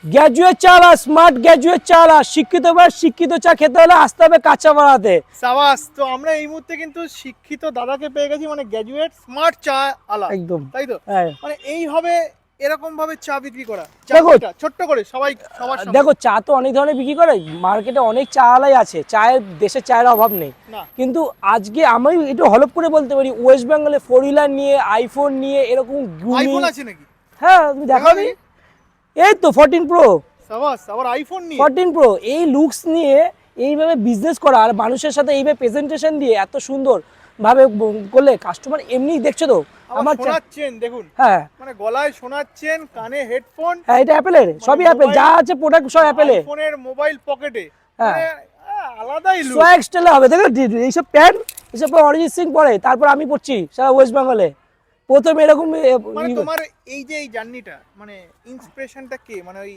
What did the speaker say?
Graduate চালা, smart graduate চালা, শিক্ষিত বা শিক্ষিত চা খেতে হলে আসতে হবে কাঁচা বাড়াতে। সাবাস। তো আমরা এই মুহূর্তে কিন্তু শিক্ষিত দাদাকে পেয়ে গেছি, মানে গ্র্যাজুয়েট স্মার্ট চা আলা, একদম তাই তো? হ্যাঁ। মানে এইভাবে এরকম ভাবে চা বিক্রি করা, দেখো, চাটা ছোট্ট করে সবাই সবার সামনে। দেখো চা তো অনেক ধরনের বিক্রি করে, মার্কেটে অনেক চা আলাই আছে, চায়ের দেশে চায়ের অভাব নেই। না। কিন্তু আজকে আমি একটু হলপ করে বলতে পারি, ওয়েস্ট বেঙ্গলে 4 হুইলার নিয়ে, আইফোন নিয়ে, এরকম আইফোন আছে নাকি? হ্যাঁ তুমি দেখাবি, এই তো 14 প্রো, সাবাস, আবার আইফোন নিয়ে। 14 প্রো এই লুকস নিয়ে এইভাবে বিজনেস করা, আর মানুষের সাথে এইভাবে প্রেজেন্টেশন দিয়ে এত সুন্দর ভাবে করলে কাস্টমার এমনি দেখছো তো আমার চা- শোনার চেন দেখুন, হ্যাঁ মানে গলায় শোনার চেন, কানে হেডফোন, হ্যাঁ, এটা অ্যাপেলের, সবই অ্যাপেল, যা আছে প্রোডাক্ট সব অ্যাপেলের। আইফোনের মোবাইল পকেটে, হ্যাঁ। মানে আলাদাই লুক। সোয়াগ স্টাইলে হবে, দেখো এইসব প্যান্ট, এইসব অরিজিৎ সিং পরে, তারপর আমি পড়ছি সারা ওয়েস্ট বেঙ্গলে প্রথম এরকম মানে তোমার এই যে এই জার্নিটা, মানে ইন্সপিরেশনটা কে, মানে ওই